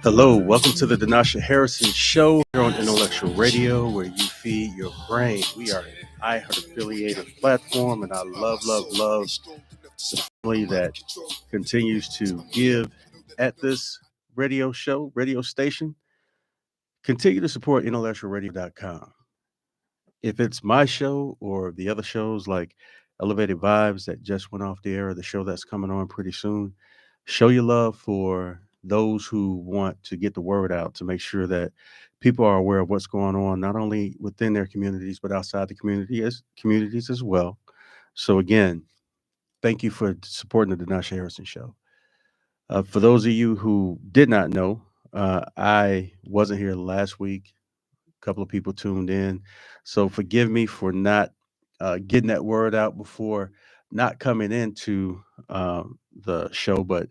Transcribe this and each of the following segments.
Hello, welcome to the Denasha Harrison Show here on Intellectual Radio, where you feed your brain. We are an iHeart affiliated platform, and I love the family that continues to give at this radio station. Continue to support IntellectualRadio.com. If it's my show or the other shows like Elevated Vibes that just went off the air, or the show that's coming on pretty soon, show your love for those who want to get the word out to make sure that people are aware of what's going on, not only within their communities, but outside the communities as well. So again, thank you for supporting the Denasha Harrison Show. For those of you who did not know, I wasn't here last week. A couple of people tuned in. So forgive me for not getting that word out before not coming into the show, but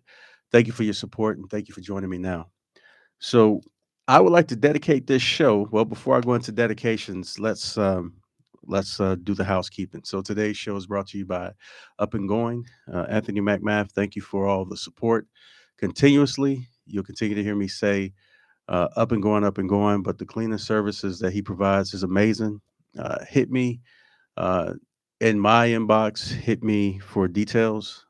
thank you for your support and thank you for joining me now. So I would like to dedicate this show. Well, before I go into dedications, let's do the housekeeping. So today's show is brought to you by Up and Going. Anthony McMath, thank you for all the support continuously. You'll continue to hear me say up and going, up and going. But the cleaning services that he provides is amazing. Hit me uh, in my inbox, hit me for details.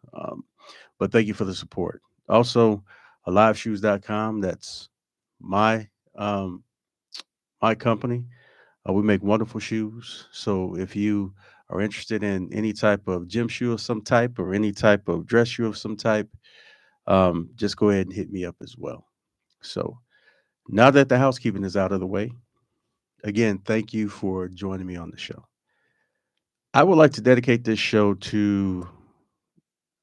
But thank you for the support. Also, aliveshoes.com. That's my um, my company. We make wonderful shoes. So if you are interested in any type of gym shoe of some type or any type of dress shoe of some type, just go ahead and hit me up as well. So now that the housekeeping is out of the way, again, thank you for joining me on the show. I would like to dedicate this show to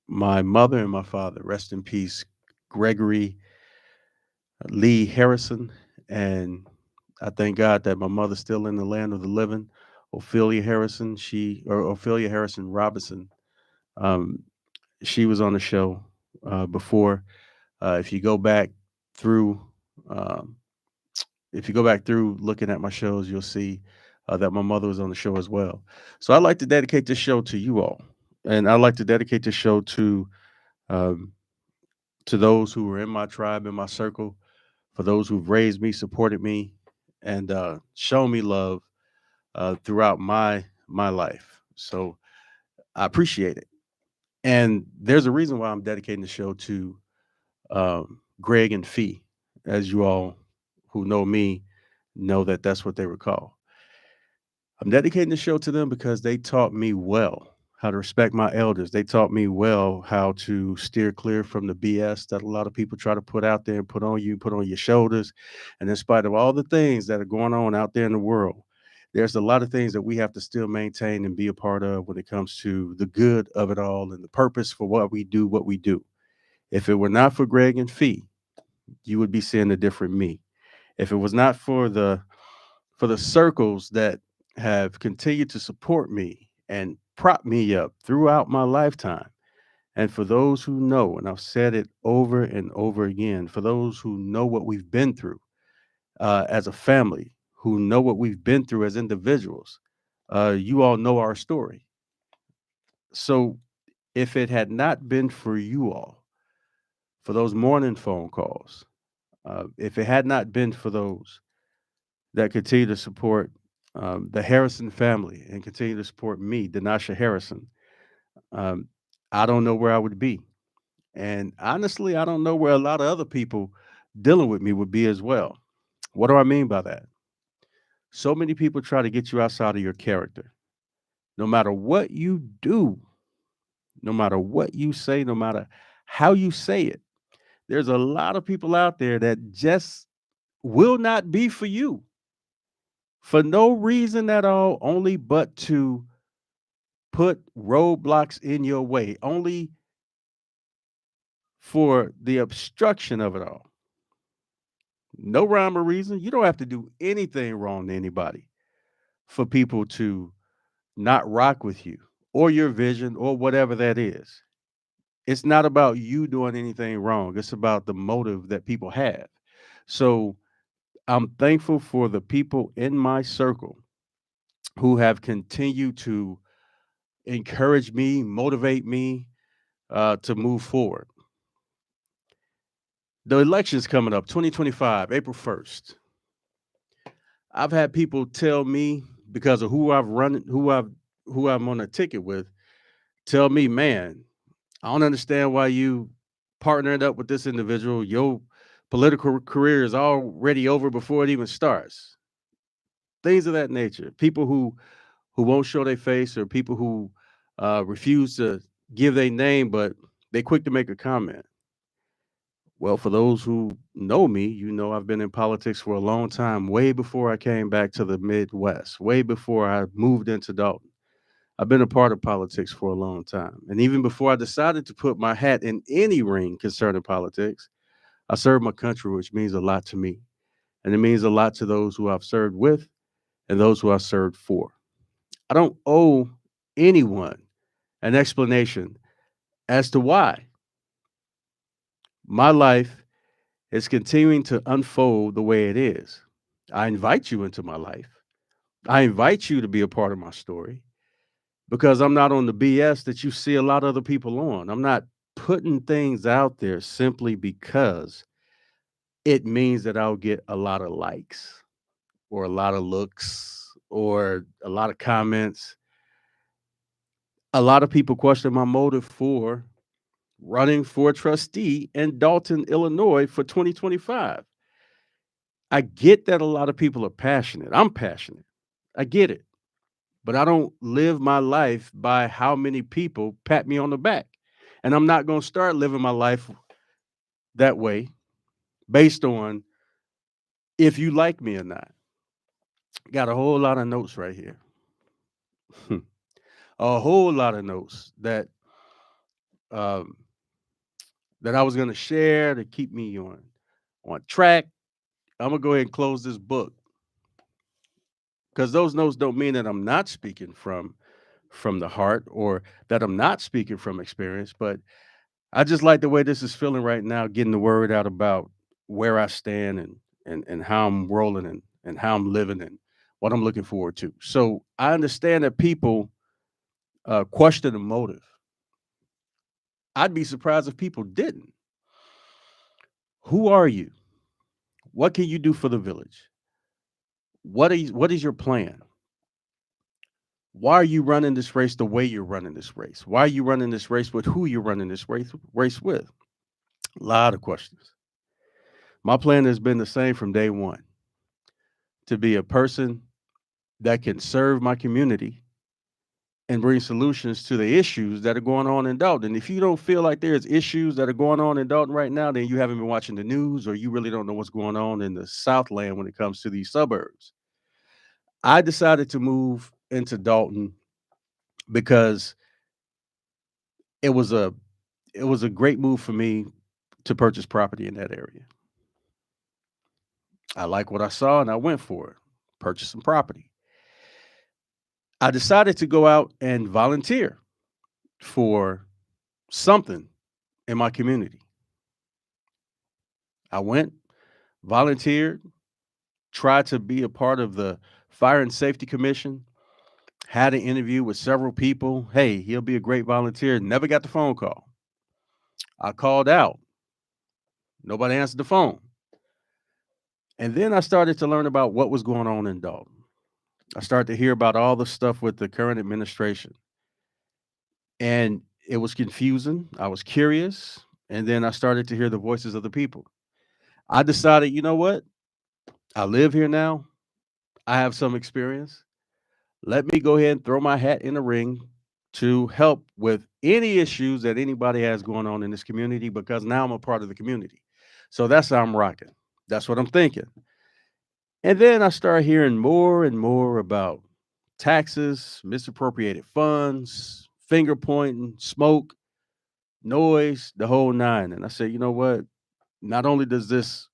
my mother and my father. Rest in peace, Gregory Lee Harrison. And I thank God that my mother's still in the land of the living. Ophelia Harrison Robinson. Um, she was on the show before. If you go back through, um, if you go back through looking at my shows, you'll see that my mother was on the show as well. So I'd like to dedicate this show to you all, and I'd like to dedicate this show um, to those who were in my tribe, in my circle, for those who've raised me, supported me, and shown me love throughout my life. So I appreciate it. And there's a reason why I'm dedicating the show to Greg and Fee, as you all who know me know that that's what they were called. I'm dedicating the show to them because they taught me well how to respect my elders. They taught me well how to steer clear from the BS that a lot of people try to put out there and put on you, put on your shoulders. And in spite of all the things that are going on out there in the world, there's a lot of things that we have to still maintain and be a part of when it comes to the good of it all and the purpose for what we do, what we do. If it were not for Greg and Fee, you would be seeing a different me. If it was not for the circles that have continued to support me and prop me up throughout my lifetime. And for those who know, and I've said it over and over again, for those who know what we've been through as a family, who know what we've been through as individuals, you all know our story. So if it had not been for you all, for those morning phone calls, if it had not been for those that continue to support the Harrison family and continue to support me, Denasha Harrison, um, I don't know where I would be. And honestly, I don't know where a lot of other people dealing with me would be as well. What do I mean by that? So many people try to get you outside of your character. No matter what you do, no matter what you say, no matter how you say it, there's a lot of people out there that just will not be for you for no reason at all, only but to put roadblocks in your way, only for the obstruction of it all. No rhyme or reason. You don't have to do anything wrong to anybody for people to not rock with you or your vision or whatever that is. It's not about you doing anything wrong. It's about the motive that people have. So I'm thankful for the people in my circle who have continued to encourage me, motivate me to move forward. The election's coming up, 2025, April 1st. I've had people tell me because of who I'm on a ticket with, tell me, man, I don't understand why you partnered up with this individual. Your political career is already over before it even starts. Things of that nature. People who won't show their face, or people who refuse to give their name, but they quick to make a comment. Well, for those who know me, you know I've been in politics for a long time, way before I came back to the Midwest, way before I moved into Dalton. I've been a part of politics for a long time. And even before I decided to put my hat in any ring concerning politics, I served my country, which means a lot to me. And it means a lot to those who I've served with and those who I've served for. I don't owe anyone an explanation as to why my life is continuing to unfold the way it is. I invite you into my life. I invite you to be a part of my story because I'm not on the BS that you see a lot of other people on. I'm not putting things out there simply because it means that I'll get a lot of likes or a lot of looks or a lot of comments. A lot of people question my motive for running for trustee in Dalton, Illinois for 2025. I get that a lot of people are passionate. I'm passionate. I get it. But I don't live my life by how many people pat me on the back. And I'm not going to start living my life that way based on if you like me or not. Got a whole lot of notes right here. A whole lot of notes um, that I was going to share to keep me on track. I'm gonna go ahead and close this book because those notes don't mean that I'm not speaking from the heart or that I'm not speaking from experience, but I just like the way this is feeling right now, getting the word out about where I stand and how I'm rolling and how I'm living and what I'm looking forward to. So I understand that people question the motive. I'd be surprised if people didn't. Who are you? What can you do for the village? What is your plan? Why are you running this race the way you're running this race? Why are you running this race with who you're running this race with? A lot of questions. My plan has been the same from day one, to be a person that can serve my community and bring solutions to the issues that are going on in Dalton. If you don't feel like there's issues that are going on in Dalton right now, then you haven't been watching the news or you really don't know what's going on in the Southland when it comes to these suburbs. I decided to move into Dalton because it was a it was a great move for me to purchase property in that area. I like what I saw and I went for it. Purchase some property. I decided to go out and volunteer for something in my community. I went, volunteered, tried to be a part of the Fire and Safety Commission, had an interview with several people. Hey, he'll be a great volunteer. Never got the phone call. I called out. Nobody answered the phone. And then I started to learn about what was going on in Dalton. I started to hear about all the stuff with the current administration. And it was confusing. I was curious. And then I started to hear the voices of the people. I decided, you know what? I live here now. I have some experience. Let me go ahead and throw my hat in the ring to help with any issues that anybody has going on in this community because now I'm a part of the community. So that's how I'm rocking. That's what I'm thinking. And then I started hearing more and more about taxes, misappropriated funds, finger pointing, smoke, noise, the whole nine. And I said, you know what? Not only does this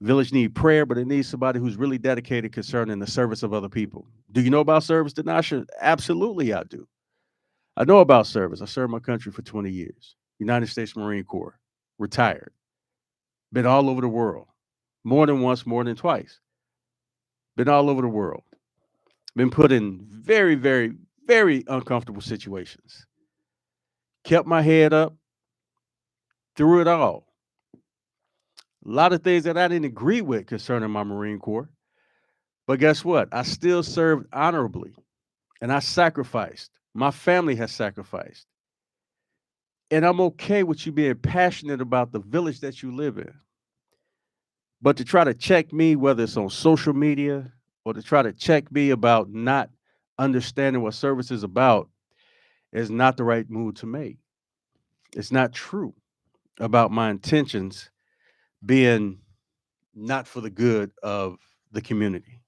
village need prayer, but it needs somebody who's really dedicated concerning the service of other people. Do you know about service, Dinasha? Absolutely, I do. I know about service. I served my country for 20 years. United States Marine Corps, retired, been all over the world, more than once, more than twice, been all over the world, been put in very, very, very uncomfortable situations, kept my head up through it all. A lot of things that I didn't agree with concerning my Marine Corps. But guess what? I still served honorably and I sacrificed. My family has sacrificed. And I'm okay with you being passionate about the village that you live in. But to try to check me, whether it's on social media or to try to check me about not understanding what service is about, is not the right move to make. It's not true about my intentions being not for the good of the community.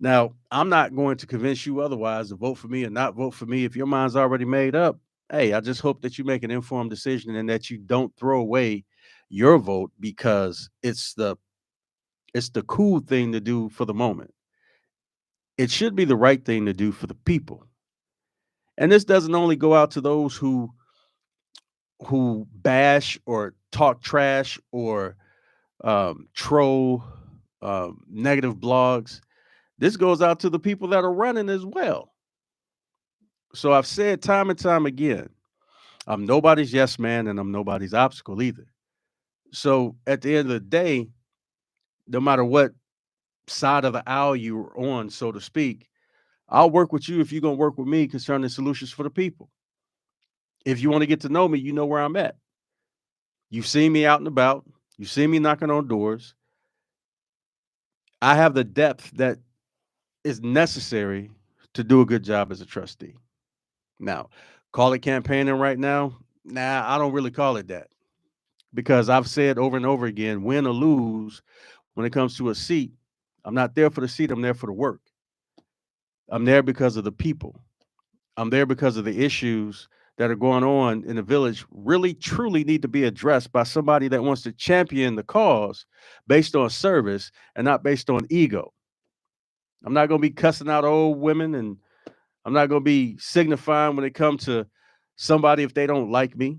Now, I'm not going to convince you otherwise to vote for me or not vote for me. If your mind's already made up, hey, I just hope that you make an informed decision and that you don't throw away your vote because it's the cool thing to do for the moment. It should be the right thing to do for the people. And this doesn't only go out to those who bash or talk trash or troll negative blogs. This goes out to the people that are running as well. So I've said time and time again, I'm nobody's yes man and I'm nobody's obstacle either. So at the end of the day, no matter what side of the aisle you're on, so to speak, I'll work with you if you're going to work with me concerning solutions for the people. If you want to get to know me, you know where I'm at. You've seen me out and about. You've seen me knocking on doors. I have the depth that is necessary to do a good job as a trustee. Now, call it campaigning right now? Nah, I don't really call it that because I've said over and over again, win or lose, when it comes to a seat, I'm not there for the seat, I'm there for the work. I'm there because of the people. I'm there because of the issues that are going on in the village really truly need to be addressed by somebody that wants to champion the cause based on service and not based on ego. I'm not going to be cussing out old women and I'm not going to be signifying when it comes to somebody if they don't like me.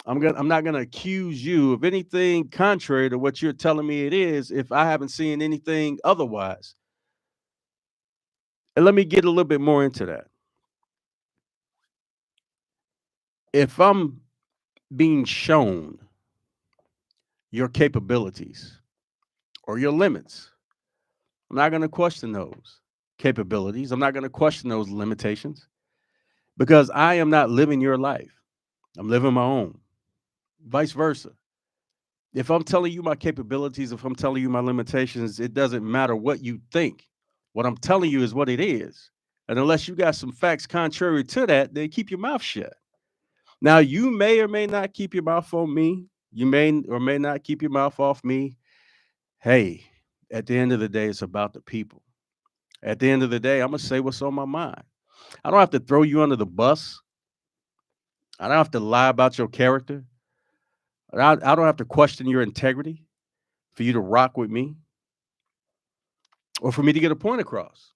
I'm not going to accuse you of anything contrary to what you're telling me it is if I haven't seen anything otherwise. And let me get a little bit more into that. If I'm being shown your capabilities or your limits, I'm not going to question those capabilities. I'm not going to question those limitations because I am not living your life. I'm living my own. Vice versa. If I'm telling you my capabilities, if I'm telling you my limitations, it doesn't matter what you think. What I'm telling you is what it is. And unless you got some facts contrary to that, then keep your mouth shut. Now, you may or may not keep your mouth on me. You may or may not keep your mouth off me. Hey, at the end of the day, it's about the people. At the end of the day, I'm going to say what's on my mind. I don't have to throw you under the bus. I don't have to lie about your character. I don't have to question your integrity for you to rock with me or for me to get a point across.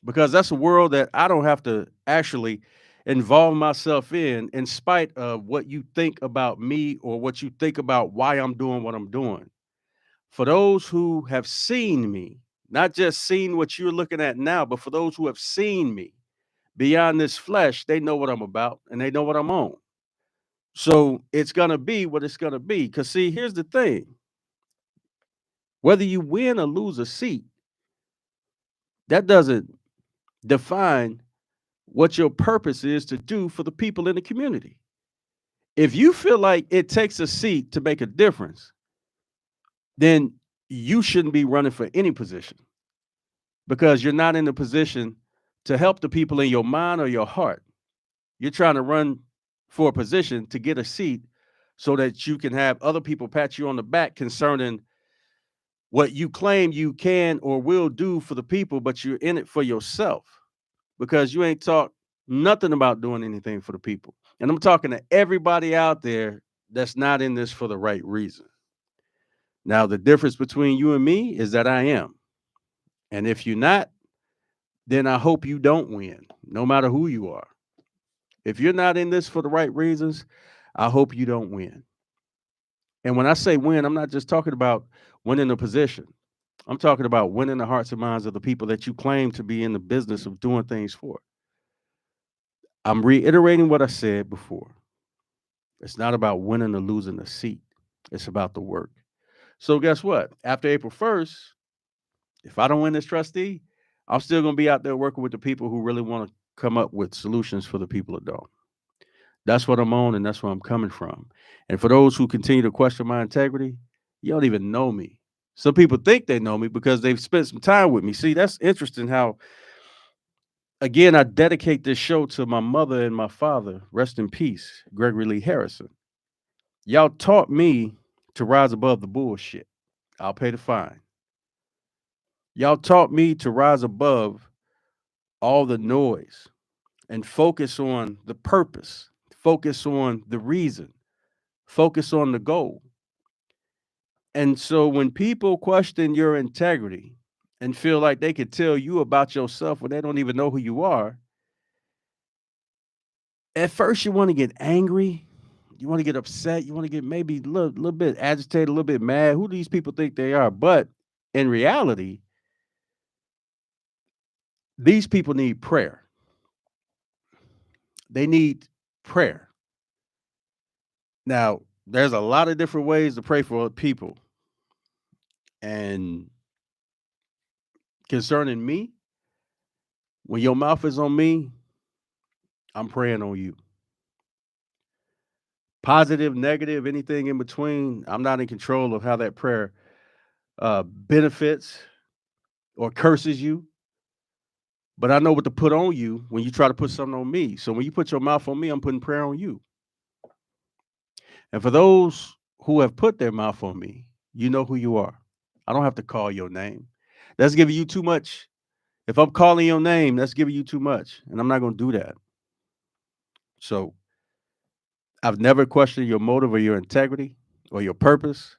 Because that's a world that I don't have to actually involve myself in spite of what you think about me or what you think about why I'm doing what I'm doing. For those who have seen me, not just seen what you're looking at now, but for those who have seen me beyond this flesh, they know what I'm about and they know what I'm on. So it's going to be what it's going to be. Because, see, here's the thing, whether you win or lose a seat, that doesn't define what your purpose is to do for the people in the community. If you feel like it takes a seat to make a difference, then you shouldn't be running for any position because you're not in a position to help the people in your mind or your heart. You're trying to run for a position to get a seat so that you can have other people pat you on the back concerning what you claim you can or will do for the people, but you're in it for yourself because you ain't talked nothing about doing anything for the people. And I'm talking to everybody out there that's not in this for the right reason. Now, the difference between you and me is that I am. And if you're not, then I hope you don't win, no matter who you are. If you're not in this for the right reasons, I hope you don't win. And when I say win, I'm not just talking about winning a position. I'm talking about winning the hearts and minds of the people that you claim to be in the business of doing things for. I'm reiterating what I said before. It's not about winning or losing a seat. It's about the work. So guess what? After April 1st, if I don't win this trustee, I'm still going to be out there working with the people who really want to come up with solutions for the people that don't. That's what I'm on, and that's where I'm coming from. And for those who continue to question my integrity, you don't even know me. Some people think they know me because they've spent some time with me. See, that's interesting how, again, I dedicate this show to my mother and my father. Rest in peace, Gregory Lee Harrison. Y'all taught me to rise above the bullshit. I'll pay the fine. Y'all taught me to rise above all the noise and focus on the purpose, focus on the reason, focus on the goal. And so when people question your integrity and feel like they could tell you about yourself when they don't even know who you are, at first you want to get angry, you want to get upset, you want to get maybe a little bit agitated, a little bit mad. Who do these people think they are? But in reality, these people need prayer. They need prayer. Now, there's a lot of different ways to pray for people. And concerning me, when your mouth is on me, I'm praying on you. Positive, negative, anything in between, I'm not in control of how that prayer benefits or curses you. But I know what to put on you when you try to put something on me. So when you put your mouth on me, I'm putting prayer on you. And for those who have put their mouth on me, you know who you are. I don't have to call your name. That's giving you too much. If I'm calling your name, that's giving you too much. And I'm not going to do that. So I've never questioned your motive or your integrity or your purpose.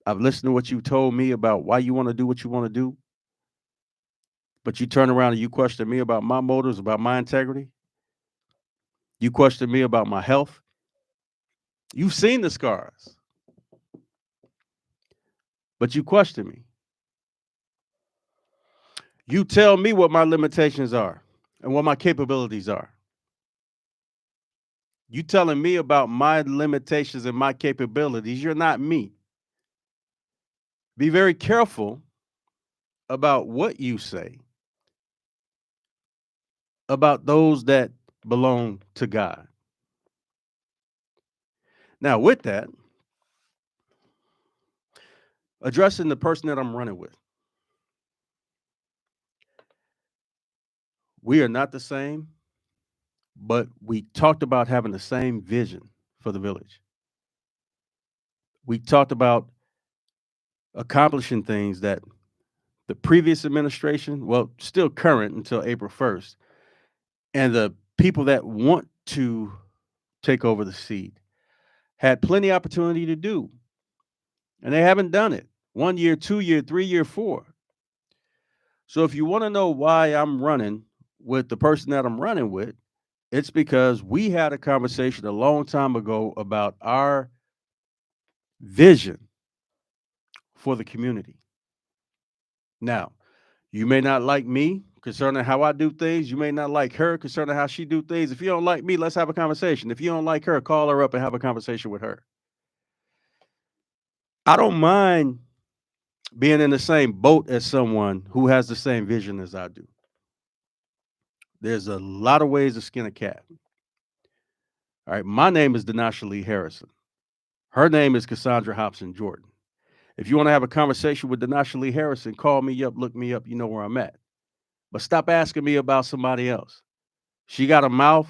I've listened to what you told me about why you want to do what you want to do. But you turn around and you question me about my motives, about my integrity. You question me about my health. You've seen the scars, but you question me. You tell me what my limitations are and what my capabilities are. You telling me about my limitations and my capabilities. You're not me. Be very careful about what you say about those that belong to God. Now, with that, addressing the person that I'm running with, we are not the same, but we talked about having the same vision for the village. We talked about accomplishing things that the previous administration, well, still current until April 1st, and the people that want to take over the seat had plenty of opportunity to do, and they haven't done it. 1 year, 2 year, 3 year, 4. So if you want to know why I'm running with the person that I'm running with, it's because we had a conversation a long time ago about our vision for the community. Now, you may not like me concerning how I do things. You may not like her concerning how she do things. If you don't like me, let's have a conversation. If you don't like her, call her up and have a conversation with her. I don't mind being in the same boat as someone who has the same vision as I do. There's a lot of ways to skin a cat. All right, my name is Denasha Lee Harrison. Her name is Cassandra Hobson Jordan. If you want to have a conversation with Denasha Lee Harrison, call me up, look me up, you know where I'm at. But stop asking me about somebody else. She got a mouth.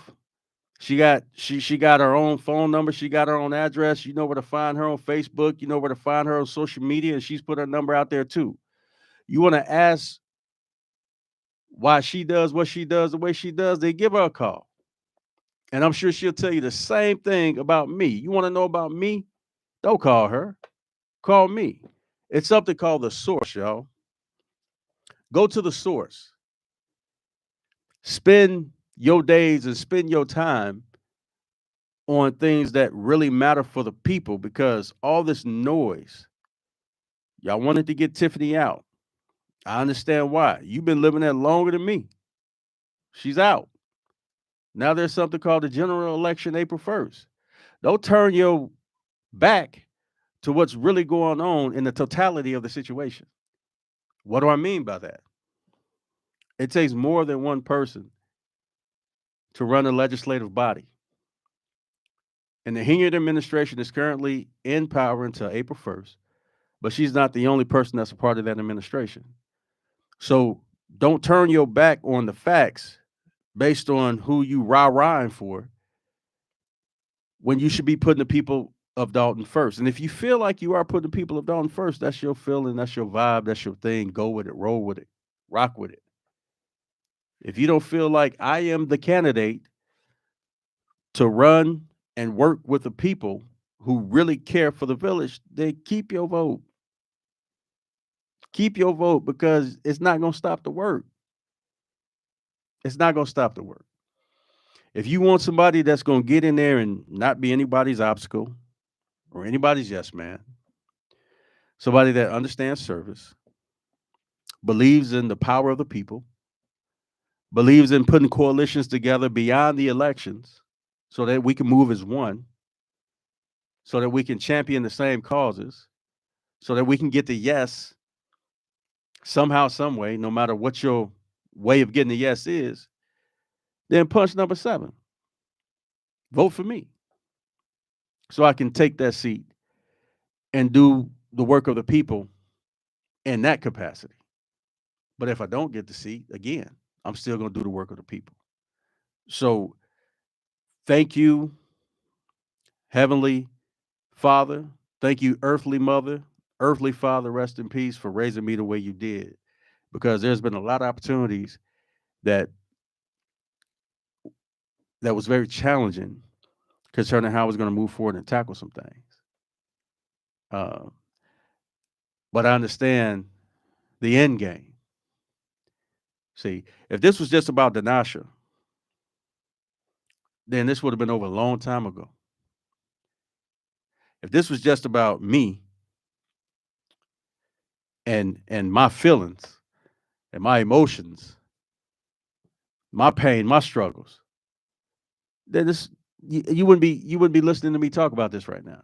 She got her own phone number. She got her own address. You know where to find her on Facebook. You know where to find her on social media, and she's put her number out there too. You want to ask why she does what she does the way she does, they give her a call. And I'm sure she'll tell you the same thing about me. You want to know about me? Don't call her. Call me. It's something called the source, y'all. Go to the source. Spend your days and spend your time on things that really matter for the people, because all this noise, y'all wanted to get Tiffany out. I understand why. You've been living there longer than me. She's out. Now there's something called the general election April 1st. Don't turn your back to what's really going on in the totality of the situation. What do I mean by that? It takes more than one person to run a legislative body. And the Hilliard administration is currently in power until April 1st, but she's not the only person that's a part of that administration. So don't turn your back on the facts based on who you rah-rahing for when you should be putting the people of Dalton first. And if you feel like you are putting the people of Dalton first, that's your feeling, that's your vibe, that's your thing. Go with it, roll with it, rock with it. If you don't feel like I am the candidate to run and work with the people who really care for the village, then keep your vote. Keep your vote because it's not going to stop the work. It's not going to stop the work. If you want somebody that's going to get in there and not be anybody's obstacle or anybody's yes man, somebody that understands service, believes in the power of the people, believes in putting coalitions together beyond the elections so that we can move as one, so that we can champion the same causes, so that we can get the yes somehow, some way, no matter what your way of getting the yes is, then punch number 7. Vote for me so I can take that seat and do the work of the people in that capacity. But if I don't get the seat, again, I'm still going to do the work of the people. So thank you, Heavenly Father. Thank you, Earthly Mother, Earthly Father, rest in peace, for raising me the way you did. Because there's been a lot of opportunities that was very challenging concerning how I was going to move forward and tackle some things. But I understand the end game. See, if this was just about Danasha, then this would have been over a long time ago. If this was just about me and my feelings and my emotions, my pain, my struggles, then this you wouldn't be listening to me talk about this right now.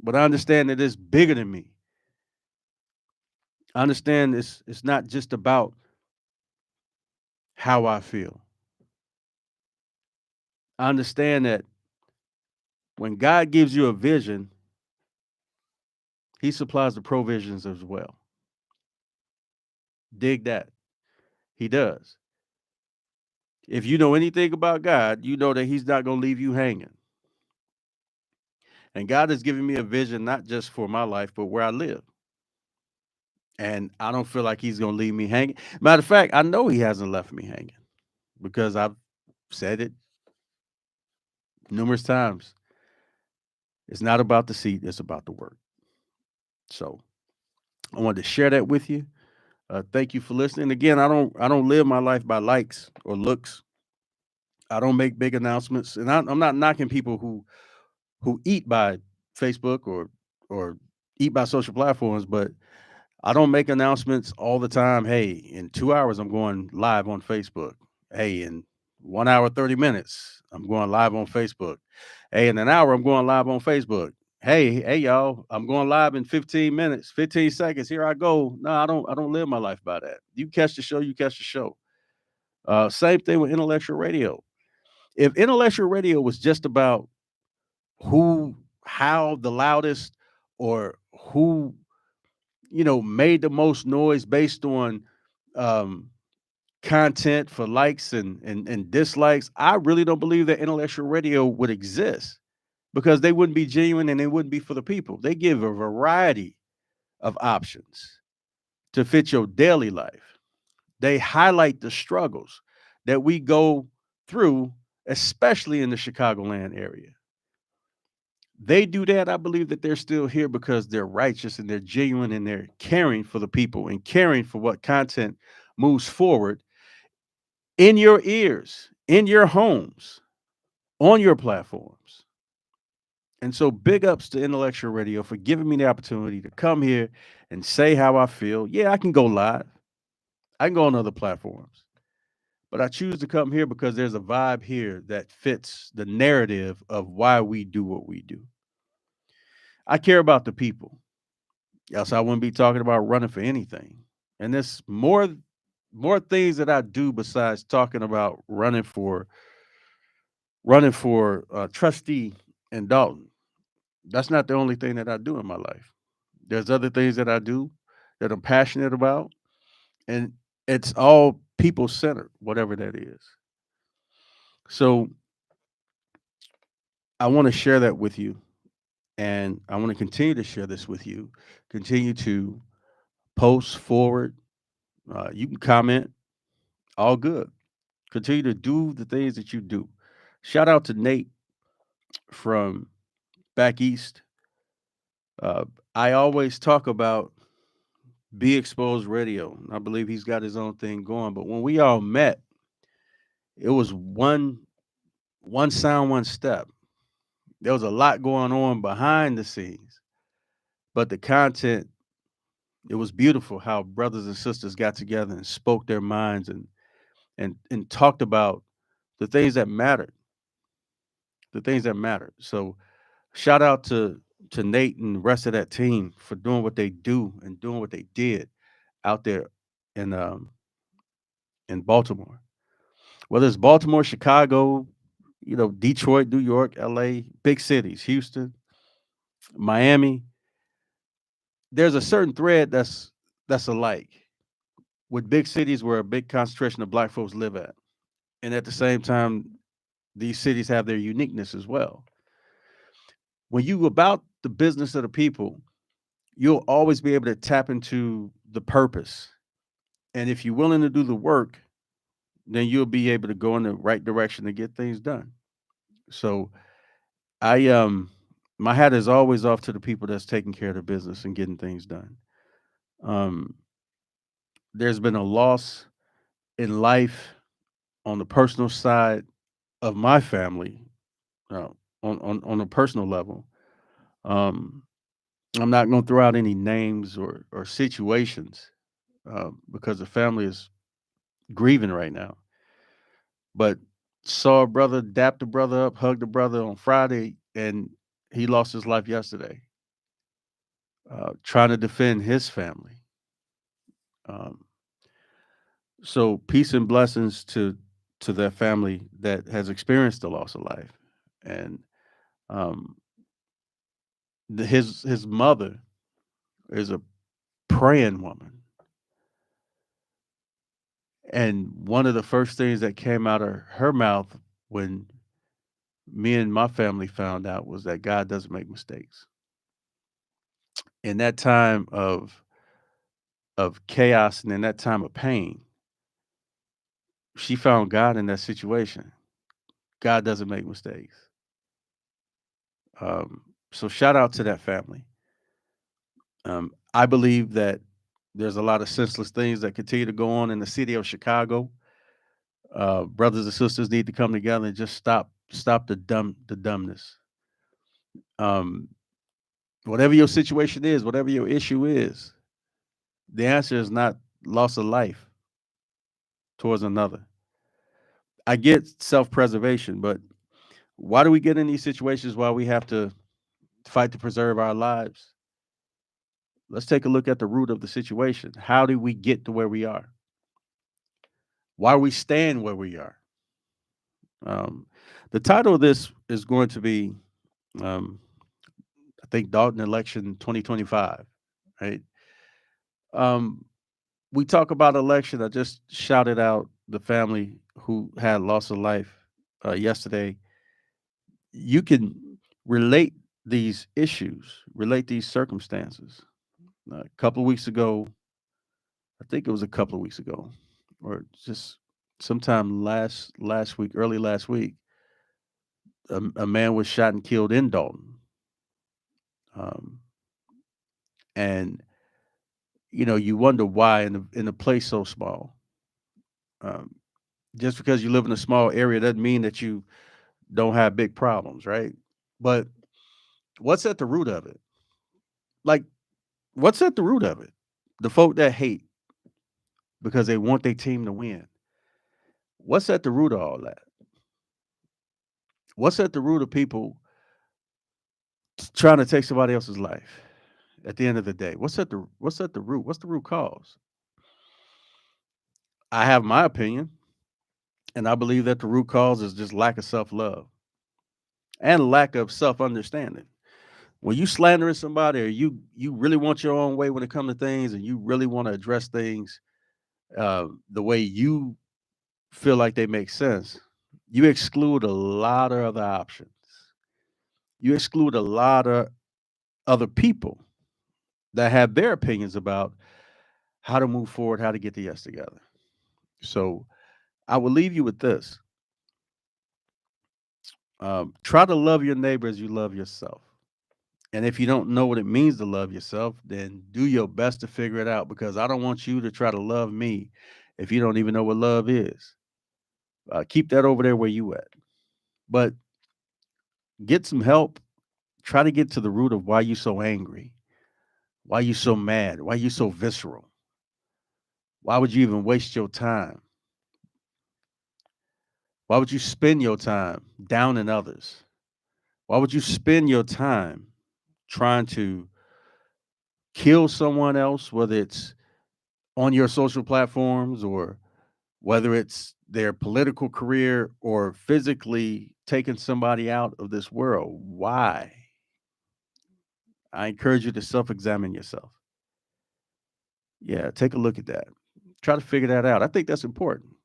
But I understand that it's bigger than me. I understand it's not just about how I feel. I understand that when God gives you a vision, he supplies the provisions as well. Dig that. He does. If you know anything about God, you know that he's not going to leave you hanging. And God has given me a vision, not just for my life, but where I live. And I don't feel like he's going to leave me hanging. Matter of fact, I know he hasn't left me hanging because I've said it numerous times. It's not about the seat, it's about the work. So I wanted to share that with you. Thank you for listening. Again, I don't live my life by likes or looks. I don't make big announcements, and I'm not knocking people who eat by Facebook or eat by social platforms, but I don't make announcements all the time. Hey, in 2 hours I'm going live on Facebook. Hey, in 1 hour 30 minutes I'm going live on Facebook. Hey, in an hour I'm going live on Facebook. Hey y'all, I'm going live in 15 minutes, 15 seconds. Here I go. No, I don't live my life by that. You catch the show, you catch the show. Same thing with intellectual radio. If intellectual radio was just about how the loudest or who, made the most noise based on um, content for likes and dislikes, I really don't believe that intellectual radio would exist because they wouldn't be genuine and they wouldn't be for the people. They give a variety of options to fit your daily life. They highlight the struggles that we go through, especially in the Chicagoland area. They do that. I believe that they're still here because they're righteous and they're genuine and they're caring for the people and caring for what content moves forward in your ears, in your homes, on your platforms. And so big ups to Intellectual Radio for giving me the opportunity to come here and say how I feel. Yeah, I can go live. I can go on other platforms. But I choose to come here because there's a vibe here that fits the narrative of why we do what we do. I care about the people. Else I wouldn't be talking about running for anything. And there's more things that I do besides talking about running for trustee in Dalton. That's not the only thing that I do in my life. There's other things that I do that I'm passionate about, and it's all people centered, whatever that is. So I want to share that with you, and I want to continue to share this with you. Continue to post forward. You can comment, all good. Continue to do the things that you do. Shout out to Nate from back east. Uh, I always talk about Be Exposed Radio. I believe he's got his own thing going. But when we all met, it was one sound, one step. There was a lot going on behind the scenes, but the content, it was beautiful how brothers and sisters got together and spoke their minds and talked about the things that mattered, the things that mattered. So shout out to Nate and the rest of that team for doing what they do and doing what they did out there in in Baltimore. Whether it's Baltimore, Chicago, Detroit, New York, LA, big cities, Houston, Miami, there's a certain thread that's alike with big cities where a big concentration of black folks live at. And at the same time, these cities have their uniqueness as well. When you about the business of the people, you'll always be able to tap into the purpose. And if you're willing to do the work, then you'll be able to go in the right direction to get things done. So I my hat is always off to the people that's taking care of the business and getting things done. Um, there's been a loss in life on the personal side of my family, uh, on a personal level. Um, I'm not going to throw out any names or situations because the family is grieving right now. But saw a brother, dapped a brother up, hugged a brother on Friday, and he lost his life yesterday, trying to defend his family. Um, so peace and blessings to that family that has experienced the loss of life, and um, his mother is a praying woman, and one of the first things that came out of her mouth when me and my family found out was that God doesn't make mistakes. In that time of chaos and in that time of pain, she found God in that situation. God doesn't make mistakes. So shout out to that family. I believe that there's a lot of senseless things that continue to go on in the city of Chicago. Brothers and sisters need to come together and just stop the dumbness. Um, whatever your situation is, whatever your issue is, the answer is not loss of life towards another. I get self-preservation, but why do we get in these situations while we have to fight to preserve our lives? Let's take a look at the root of the situation. How did we get to where we are? Why are we staying where we are? Um, the title of this is going to be, um, I think, Dalton Election 2025, right? Um, we talk about election. I just shouted out the family who had loss of life yesterday. You can relate these issues, relate these circumstances. A couple of weeks ago, I think it was a couple of weeks ago, or just sometime last week, early last week, a man was shot and killed in Dalton. Um, and you wonder why in a place so small. Um, just because you live in a small area doesn't mean that you don't have big problems, right? But what's at the root of it? Like, what's at the root of it? The folk that hate because they want their team to win. What's at the root of all that? What's at the root of people trying to take somebody else's life. At the end of the day, what's at the root? What's the root cause? I have my opinion, and I believe that the root cause is just lack of self love and lack of self understanding. When you slandering somebody, or you really want your own way when it comes to things, and you really want to address things the way you feel like they make sense, you exclude a lot of other options. You exclude a lot of other people that have their opinions about how to move forward, how to get the yes together. So I will leave you with this. Try to love your neighbor as you love yourself. And if you don't know what it means to love yourself, then do your best to figure it out, because I don't want you to try to love me if you don't even know what love is. Keep that over there where you at. But get some help. Try to get to the root of why you so angry, why you so mad, why you so visceral. Why would you even waste your time? Why would you spend your time downing others? Why would you spend your time trying to kill someone else, whether it's on your social platforms, or whether it's their political career, or physically taking somebody out of this world? Why? I encourage you to self examine yourself. Yeah, take a look at that. Try to figure that out. I think that's important.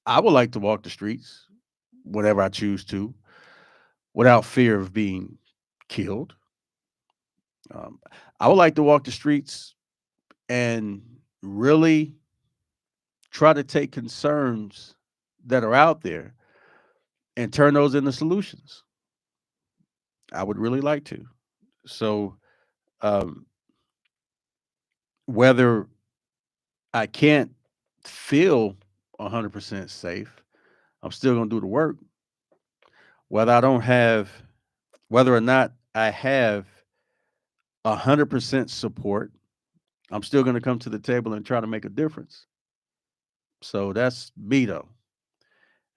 I would like to walk the streets whenever I choose to without fear of being killed. Um, I would like to walk the streets and really try to take concerns that are out there and turn those into solutions. I would really like to. So, um, whether I can't feel 100% safe, I'm still going to do the work. Whether I don't have, whether or not I have 100% support, I'm still going to come to the table and try to make a difference. So that's me, though.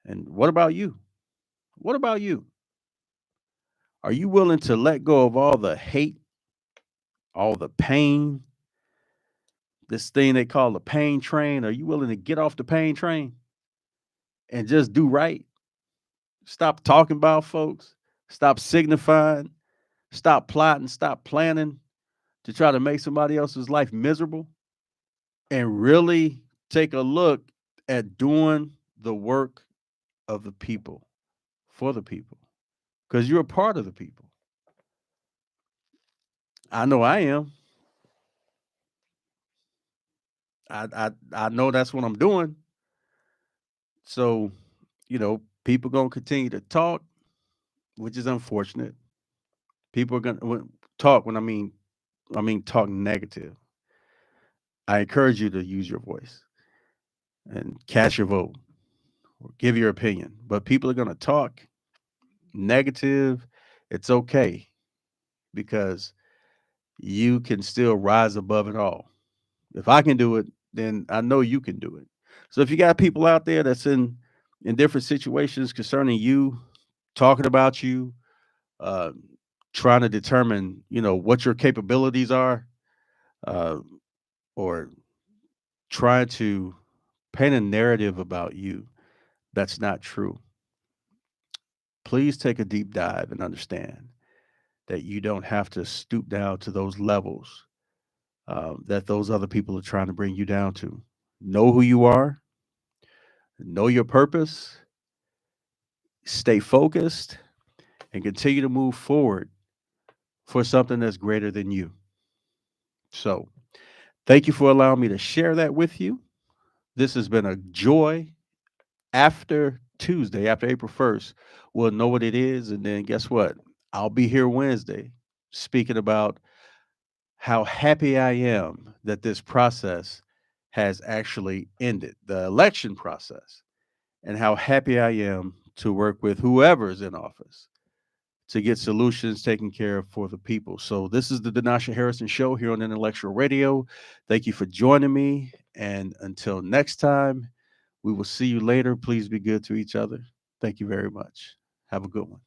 And what about you? What about you? Are you willing to let go of all the hate, all the pain, this thing they call the pain train? Are you willing to get off the pain train and just do right? Stop talking about folks. Stop signifying. Stop plotting. Stop planning to try to make somebody else's life miserable, and really take a look at doing the work of the people for the people, because you're a part of the people. I know I am. I know that's what I'm doing. So, people gonna continue to talk, which is unfortunate. People are gonna talk when I mean talk negative. I encourage you to use your voice and cast your vote or give your opinion. But people are gonna talk negative. It's okay, because you can still rise above it all. If I can do it, then I know you can do it. So if you got people out there that's in different situations concerning you, talking about you, uh, trying to determine, what your capabilities are, uh, or trying to paint a narrative about you that's not true, please take a deep dive and understand that you don't have to stoop down to those levels that those other people are trying to bring you down to. Know who you are, know your purpose, stay focused, and continue to move forward for something that's greater than you. So, thank you for allowing me to share that with you. This has been a joy. After Tuesday, after April 1st, we'll know what it is. And then guess what? I'll be here Wednesday speaking about how happy I am that this process has actually ended, the election process, and how happy I am to work with whoever's in office to get solutions taken care of for the people. So this is the Denasha Harrison Show here on Intellectual Radio. Thank you for joining me. And until next time, we will see you later. Please be good to each other. Thank you very much. Have a good one.